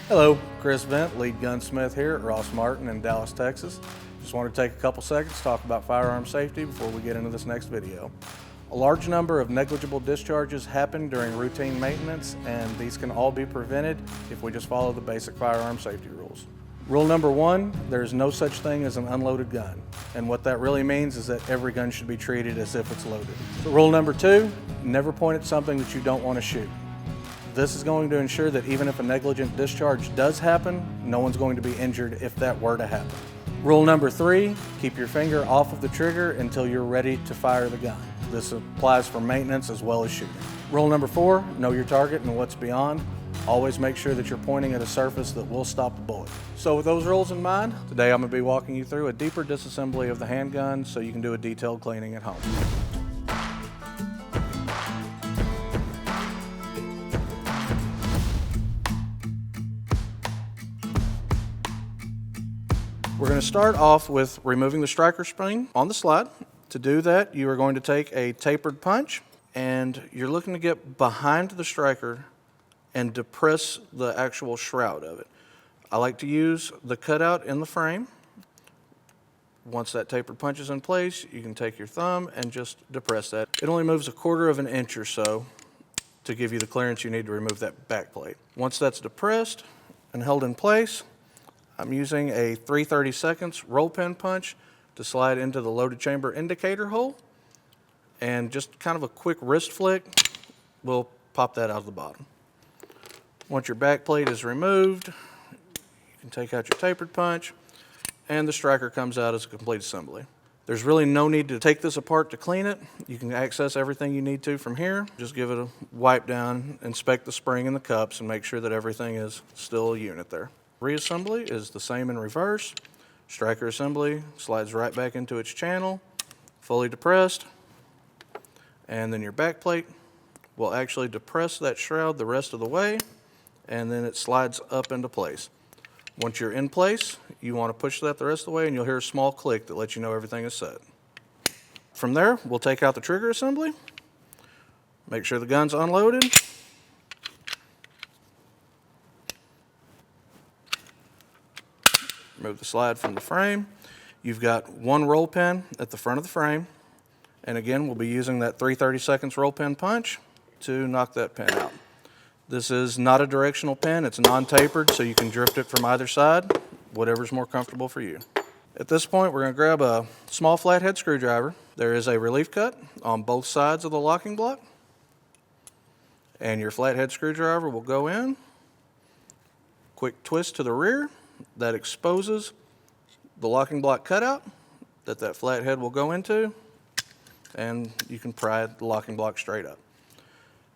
Hello, Chris Vent, lead gunsmith here at Rost Martin in Dallas, Texas. Just wanted to take a couple seconds to talk about firearm safety before we get into this next video. A large number of negligible discharges happen during routine maintenance, and these can all be prevented if we just follow the basic firearm safety rules. Rule number one, there's no such thing as an unloaded gun. And what that really means is that every gun should be treated as if it's loaded. Rule number two, never point at something that you don't want to shoot. This is going to ensure that even if a negligent discharge does happen, no one's going to be injured if that were to happen. Rule number three, keep your finger off of the trigger until you're ready to fire the gun. This applies for maintenance as well as shooting. Rule number four, know your target and what's beyond. Always make sure that you're pointing at a surface that will stop the bullet. So with those rules in mind, today I'm going to be walking you through a deeper disassembly of the handgun so you can do a detailed cleaning at home. We're going to start off with removing the striker spring on the slide. To do that, you are going to take a tapered punch and you're looking to get behind the striker and depress the actual shroud of it. I like to use the cutout in the frame. Once that tapered punch is in place, you can take your thumb and just depress that. It only moves 1/4 of an inch or so to give you the clearance you need to remove that back plate. Once that's depressed and held in place, I'm using a 3/32 roll pin punch to slide into the loaded chamber indicator hole, and just kind of a quick wrist flick will pop that out of the bottom. Once your back plate is removed, you can take out your tapered punch, and the striker comes out as a complete assembly. There's really no need to take this apart to clean it. You can access everything you need to from here. Just give it a wipe down, inspect the spring and the cups, and make sure that everything is still a unit there. Reassembly is the same in reverse. Striker assembly slides right back into its channel, fully depressed, and then your back plate will actually depress that shroud the rest of the way, and then it slides up into place. Once you're in place, you want to push that the rest of the way, and you'll hear a small click that lets you know everything is set. From there, we'll take out the trigger assembly, make sure the gun's unloaded, remove the slide from the frame. You've got one roll pin at the front of the frame, and again, we'll be using that 3/32 roll pin punch to knock that pin out. This is not a directional pin, it's non-tapered, so you can drift it from either side, whatever's more comfortable for you. At this point, we're going to grab a small flathead screwdriver. There is a relief cut on both sides of the locking block, and your flathead screwdriver will go in. Quick twist to the rear. That exposes the locking block cutout that flathead will go into, and you can pry the locking block straight up.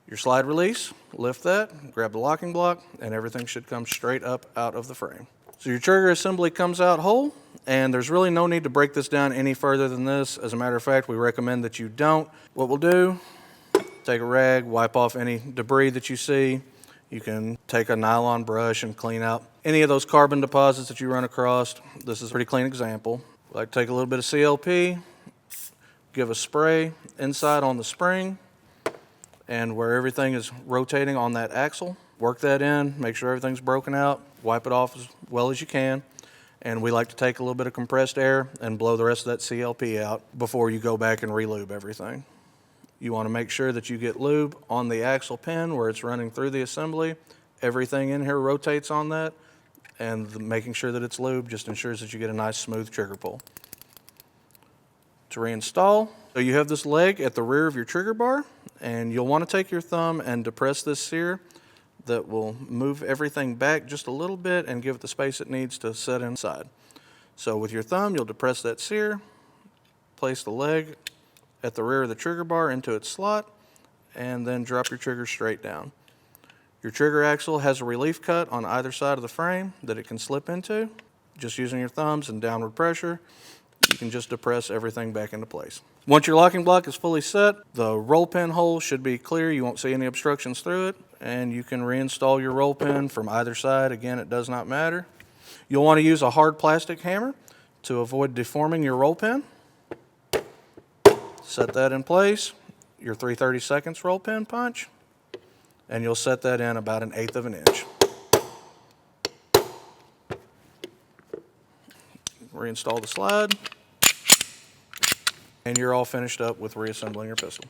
Your slide release, lift that, grab the locking block, and everything should come straight up out of the frame. So your trigger assembly comes out whole, and there's really no need to break this down any further than this. As a matter of fact, we recommend that you don't. What we'll do, take a rag, wipe off any debris that you see. You can take a nylon brush and clean out any of those carbon deposits that you run across. This is a pretty clean example. Like, take a little bit of CLP, give a spray inside on the spring, and where everything is rotating on that axle, work that in, make sure everything's broken out, wipe it off as well as you can. And we like to take a little bit of compressed air and blow the rest of that CLP out before you go back and re-lube everything. You want to make sure that you get lube on the axle pin where it's running through the assembly. Everything in here rotates on that, and making sure that it's lubed just ensures that you get a nice smooth trigger pull. To reinstall, so you have this leg at the rear of your trigger bar, and you'll want to take your thumb and depress this sear. That will move everything back just a little bit and give it the space it needs to set inside. So with your thumb, you'll depress that sear, place the leg at the rear of the trigger bar into its slot, and then drop your trigger straight down. Your trigger axle has a relief cut on either side of the frame that it can slip into. Just using your thumbs and downward pressure, you can just depress everything back into place. Once your locking block is fully set, the roll pin hole should be clear. You won't see any obstructions through it, and you can reinstall your roll pin from either side. Again, it does not matter. You'll want to use a hard plastic hammer to avoid deforming your roll pin. Set that in place, your 3/32 roll pin punch, and you'll set that in about 1/8 of an inch. reinstall the slide, and you're all finished up with reassembling your pistol.